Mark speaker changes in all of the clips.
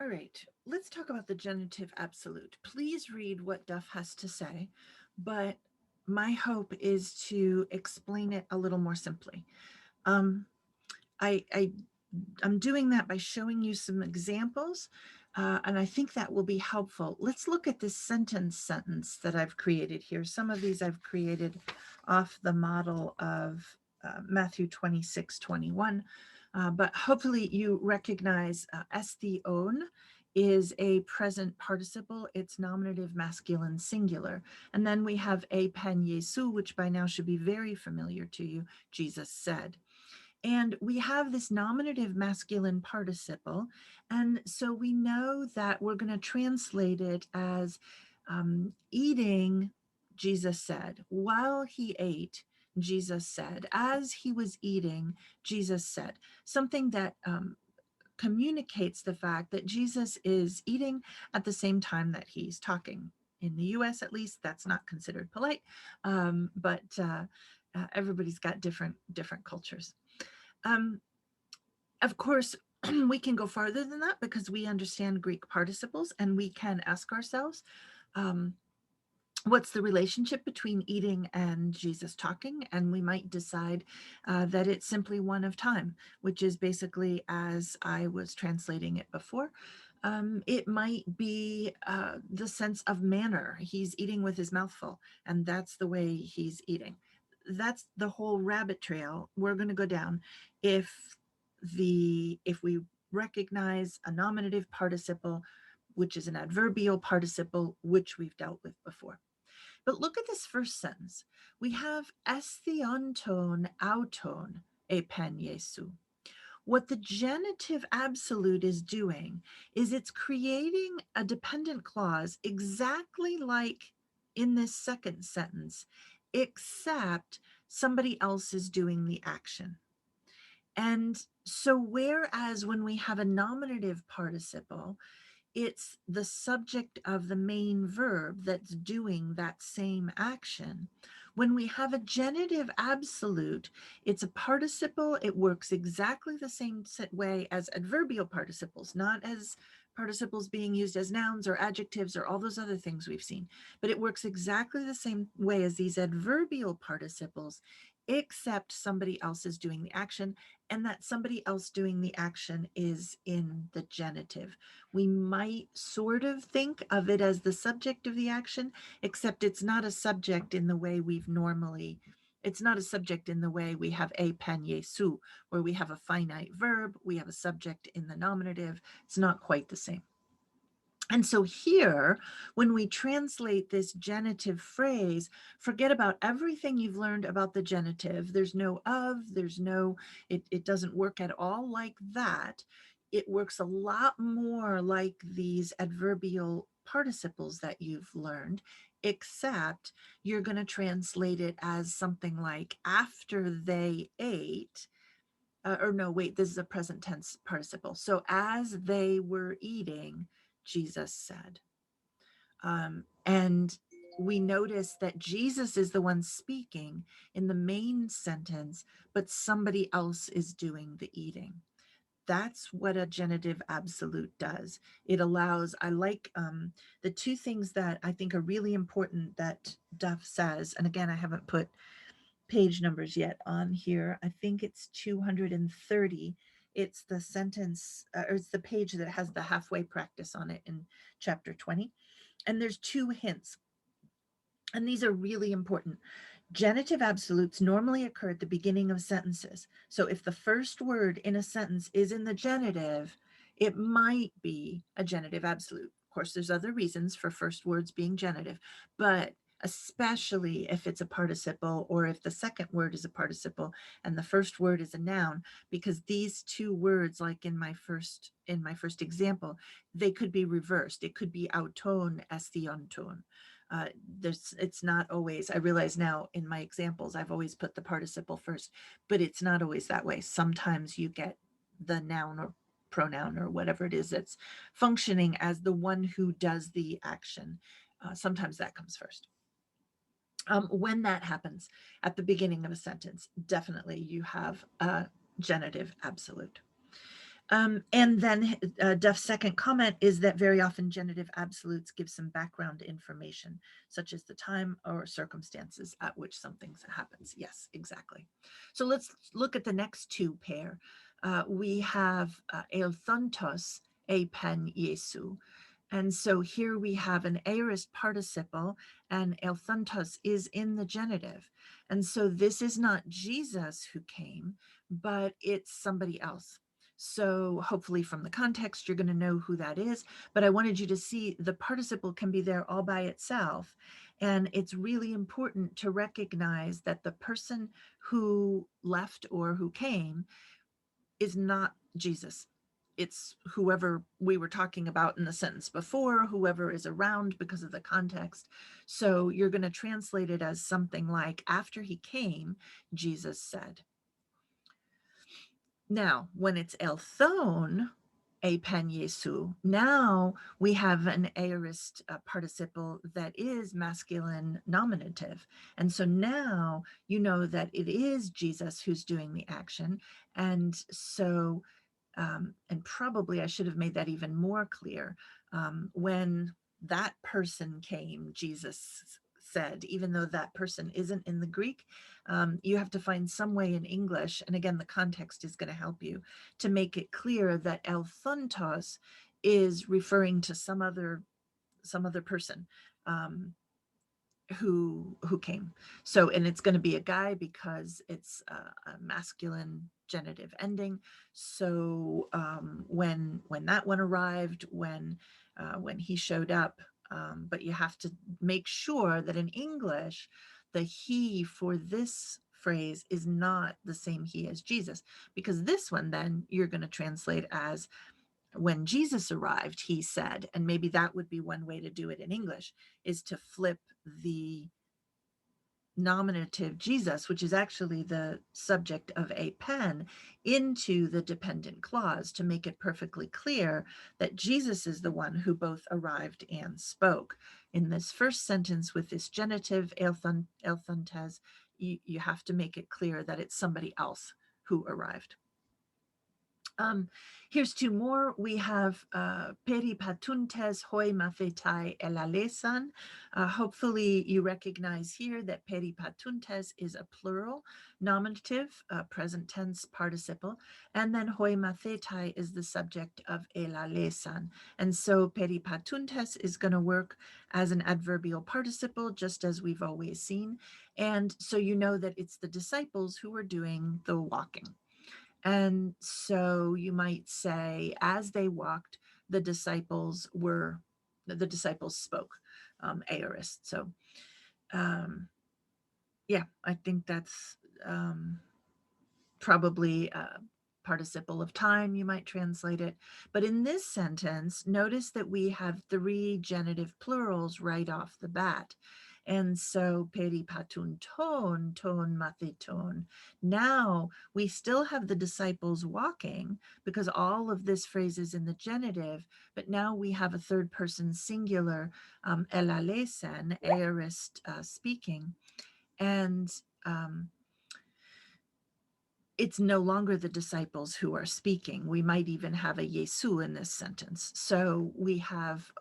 Speaker 1: All right, let's talk about the genitive absolute. Please read what Duff has to say, but my hope is to explain it a little more simply. Um, I I'm doing that by showing you some examples, and I think that will be helpful. Let's look at this sentence that I've created here. Some of these I've created off the model of Matthew 26:21, but hopefully you recognize estion is a present participle. It's nominative masculine singular. And then we have e pen Jesu, which by now should be very familiar to you. Jesus said. And we have this nominative masculine participle. And so we know that we're going to translate it as eating, Jesus said. While he ate, Jesus said. As he was eating, Jesus said. Something that communicates the fact that Jesus is eating at the same time that he's talking. In the US, at least, that's not considered polite, but everybody's got different cultures. Um, of course, we can go farther than that because we understand Greek participles, and we can ask ourselves, um, what's the relationship between eating and Jesus talking? And we might decide that it's simply one of time, which is basically as I was translating it before. It might be the sense of manner. He's eating with his mouth full, and that's the way he's eating. That's the whole rabbit trail we're going to go down if we recognize a nominative participle, which is an adverbial participle, which we've dealt with before. But look at this first sentence. We have esthionton auton epen Jesu. What the genitive absolute is doing is it's creating a dependent clause exactly like in this second sentence, except somebody else is doing the action. And so whereas when we have a nominative participle, it's the subject of the main verb that's doing that same action. When we have a genitive absolute, it's a participle. It works exactly the same way as adverbial participles, not as participles being used as nouns or adjectives or all those other things we've seen, but it works exactly the same way as these adverbial participles, except somebody else is doing the action, and that somebody else doing the action is in the genitive. We might sort of think of it as the subject of the action, except it's not a subject in the way it's not a subject in the way we have e pen Jesu, where we have a finite verb, we have a subject in the nominative. It's not quite the same. And so here, when we translate this genitive phrase, forget about everything you've learned about the genitive. There's no of, it doesn't work at all like that. It works a lot more like these adverbial participles that you've learned, except you're going to translate it as something like after they ate, or no, wait, this is a present tense participle. So as they were eating, Jesus said. And we notice that Jesus is the one speaking in the main sentence, but somebody else is doing the eating. That's what a genitive absolute does. It allows, I like the two things that I think are really important that Duff says, and again, I haven't put page numbers yet on here. I think it's 230. It's the sentence, or it's the page that has the halfway practice on it in chapter 20. And there's two hints, and these are really important. Genitive absolutes normally occur at the beginning of sentences. So if the first word in a sentence is in the genitive, it might be a genitive absolute. Of course, there's other reasons for first words being genitive, but especially if it's a participle or if the second word is a participle and the first word is a noun, because these two words, like in my first example, they could be reversed. It could be auton esthionton. It's not always, I realize now in my examples, I've always put the participle first, but it's not always that way. Sometimes you get the noun or pronoun or whatever it is that's functioning as the one who does the action. Sometimes that comes first. When that happens at the beginning of a sentence, definitely you have a genitive absolute. And then Duff's second comment is that very often genitive absolutes give some background information, such as the time or circumstances at which something happens. Yes, exactly. So let's look at the next two pair. We have Elthontos e pen Jesu. And so here we have an aorist participle, and Elthontos is in the genitive. And so this is not Jesus who came, but it's somebody else. So hopefully from the context, you're going to know who that is. But I wanted you to see the participle can be there all by itself. And it's really important to recognize that the person who left or who came is not Jesus. It's whoever we were talking about in the sentence before, whoever is around because of the context. So you're going to translate it as something like, after he came, Jesus said. Now, when it's elthon, e pen Jesu, now we have an aorist participle that is masculine nominative. And so now you know that it is Jesus who's doing the action. And so, and probably I should have made that even more clear. When that person came, Jesus said, even though that person isn't in the Greek, you have to find some way in English, and again, the context is going to help you, to make it clear that elthontos is referring to some other person who came. So, and it's going to be a guy because it's a masculine genitive ending. So when that one arrived, when he showed up, but you have to make sure that in English, the he for this phrase is not the same he as Jesus, because this one then you're going to translate as, when Jesus arrived, he said, and maybe that would be one way to do it in English, is to flip the nominative Jesus, which is actually the subject of a pen, into the dependent clause to make it perfectly clear that Jesus is the one who both arrived and spoke. In this first sentence with this genitive elthontes, you have to make it clear that it's somebody else who arrived. Here's two more. We have peripatuntes hoi mafetai elalesan. Hopefully you recognize here that peripatuntes is a plural nominative, present tense participle, and then hoi mafetai is the subject of elalesan. And so peripatuntes is going to work as an adverbial participle, just as we've always seen. And so you know that it's the disciples who are doing the walking. And so you might say, as they walked, the disciples spoke, aorist. So, yeah, I think that's probably a participle of time, you might translate it. But in this sentence, notice that we have three genitive plurals right off the bat. And so peripatun ton matheton. Now we still have the disciples walking because all of this phrase is in the genitive, but now we have a third person singular, elalesen, aorist speaking. And it's no longer the disciples who are speaking. We might even have a Yesu in this sentence. So we have,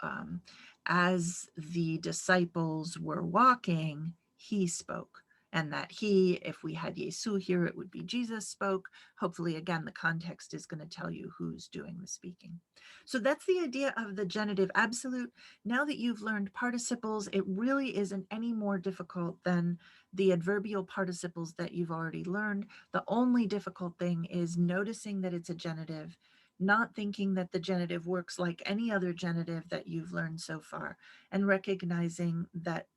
Speaker 1: as the disciples were walking, he spoke. And that he, if we had Yesu here, it would be Jesus spoke. Hopefully, again, the context is going to tell you who's doing the speaking. So that's the idea of the genitive absolute. Now that you've learned participles, it really isn't any more difficult than the adverbial participles that you've already learned. The only difficult thing is noticing that it's a genitive, not thinking that the genitive works like any other genitive that you've learned so far, and recognizing that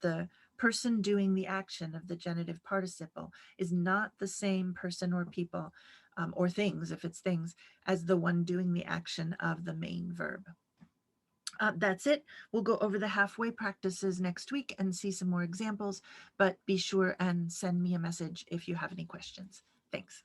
Speaker 1: the person doing the action of the genitive participle is not the same person or people or things, if it's things, as the one doing the action of the main verb. That's it. We'll go over the halfway practices next week and see some more examples, but be sure and send me a message if you have any questions. Thanks.